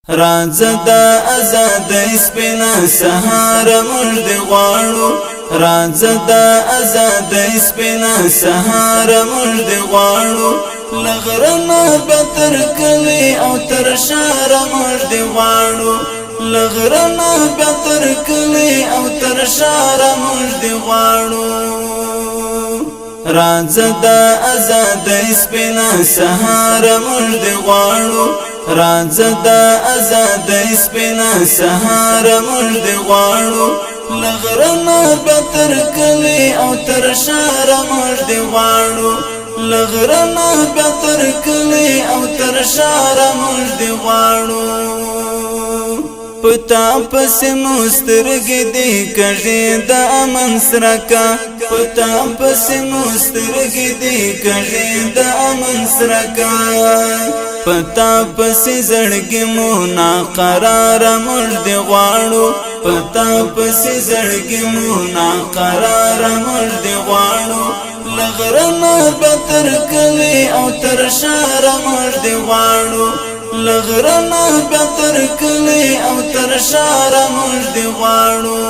راځه د آزادۍ سپینا سهار موږ دې غواړو راځه د آزادۍ سپینا سهار موږ دې غواړو لغرنا به تر کلی او تر شهر موږ دې غواړو لغرنا به تر کلی او تر شهر موږ دې غواړو راځه د آزادۍ سپینا سهار موږ دې غواړو راځه د آزادۍ سپینا سهار موږ دې غواړو لغرنا به تر کلی او تر شهر موږ دې غواړو لغرنا به تر کلی او تر شهر موږ دې غواړو پتا پس مسترګې دې کړې د امن سرکا پتا پس مسترګې دې کړې د امن سرکا پتا پس زړګې مو نا قرار موږ دې غواړو پتا پس زړګې مو نا قرار موږ دې غواړو لغرنا به تر کلی او تر شهر موږ دې غواړو لغرنا به تر کلی او تر شهر موږ دې غواړو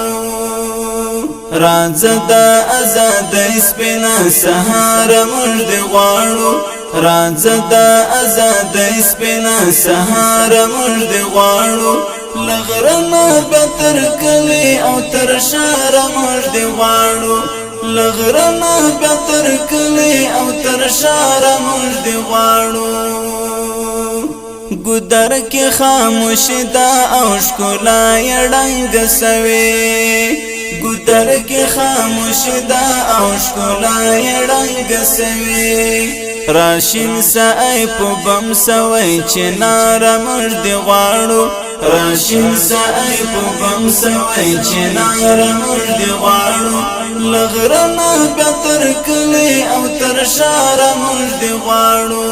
راځه د آزادۍ سپینا سهار موږ دې غواړو راځه د آزادۍ سپینا سهار موږ دې غواړو لغرنا به تر کلی او تر شهر موږ دې غواړو لغرنا به تر کلی او تر شهر موږ دې غواړو ګودر کې خاموش دا او ښکلا یې ډنګ سوي ګودر کې خاموش دا او ښکلا یې ډنګ سوي راشین سای په بم سوي چې نار موږ دې غواړو راشین سای په بم سوي چې نار موږ دې غواړو لغرنا به تر کلی او تر شهر موږ دې غواړو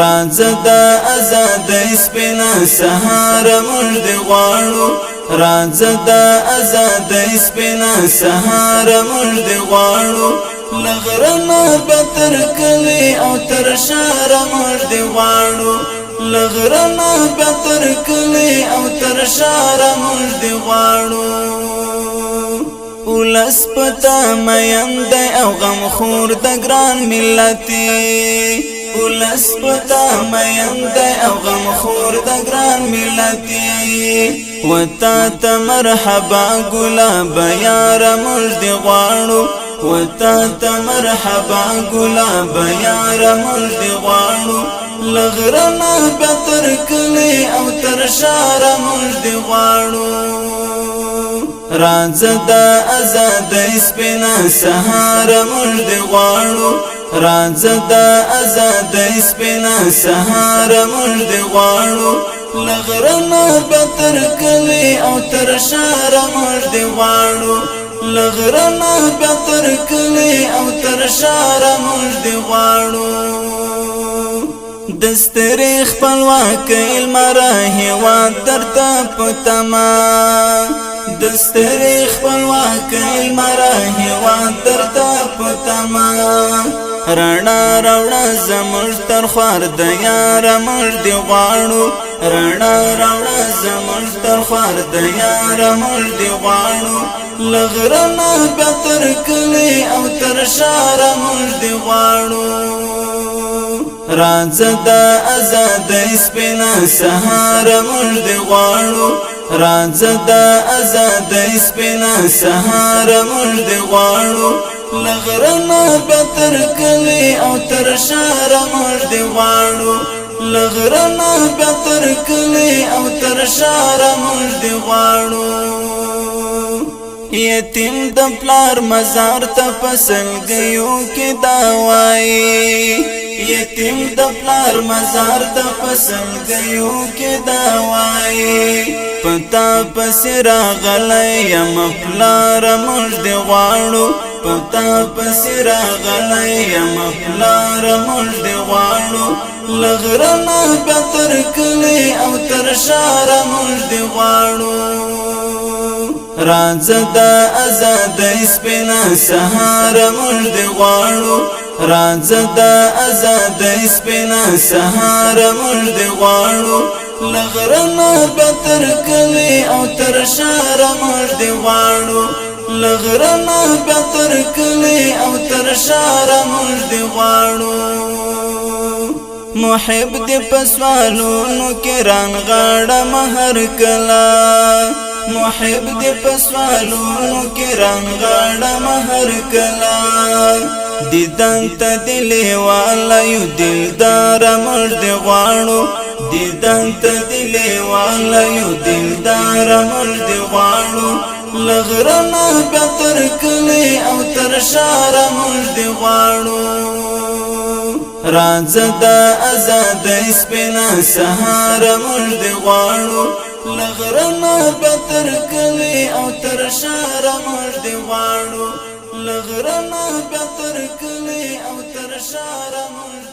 راځه د آزادۍ سپینا سهار موږ دې غواړو راځه د آزادۍ سپینا سهار موږ دې غواړو لغرنا به تر کلی او تر شهر موږ دې غواړو لغرنا به تر کلی او تر شهر موږ دې غواړو ولس پتا مېند او غم خور د ګران ملتي ولس پتا مېند او غم خور د ګران ملتي وتا ته مرحبا ګلاب یار موږ دې غواړو وتا ته مرحبا ګلاب یار موږ دې غواړو لغرنا به تر کلی او تر شهر موږ دې غواړو راځه د آزادۍ سپینا سهار موږ دې غواړو راځه د آزادۍ سپینا سهار موږ دې غواړو لغرنا به تر کلی او تر شهر موږ دې غواړو لغرنا به تر کلی او تر شهر موږ دې غواړو دستری خپلواک المره هیواد درته پتما دستری خپلواک المره هیواد درته پتما رڼا راوړه زموږ تر خوار د یار موږ دې غواړو رڼا راوړه زموږ تر خوار د یار موږ دې غواړو لغرنا به تر کلی او تر شهر موږ دې غواړو راځه د آزادۍ سپینا سهار موږ دې غواړو راځه د آزادۍ سپینا سهار موږ دې غواړو لغرنا به تر کلی او تر شهر موږ دې غواړو لغرنا به تر کلی او تر شهر موږ دې غواړو یتیم د پلار مزار ته فصل گیو کې دا وایي یتیم د پلار مزار ته فصل گیو کې دا وایي پتا پس راغلی یم پلار موږ دې غواړو پتا پس راغلی یم پلار موږ دې غواړو لغرنا به تر کلی او تر شهر موږ دې غواړو راځه د آزادۍ سپینا سهار موږ دې غواړو راځه د آزادۍ سپینا سهار موږ دې غواړو لغرنا بتر کلی او تر شار موږ دی غواړو لغرنا بتر کلی او تر شار موږ دی غواړو محب دی پسوالونو کې ران غاړه مہر کلا محب دی پسوالونو کې ران غاړه مہر کلا دیدن ته دلی والا یو دلدار موږ دی غواړو دیدن ته دلی والا یو دلدار موږ دی غواړو لغرنا بتر کلی او تر شار موږ دی غواړو راځه د آزاد سپینا سهار موږ دی غواړو لغرنا بتر کلی او تر شار موږ دی غواړو لغرنا بتر کلی او تر شار موږ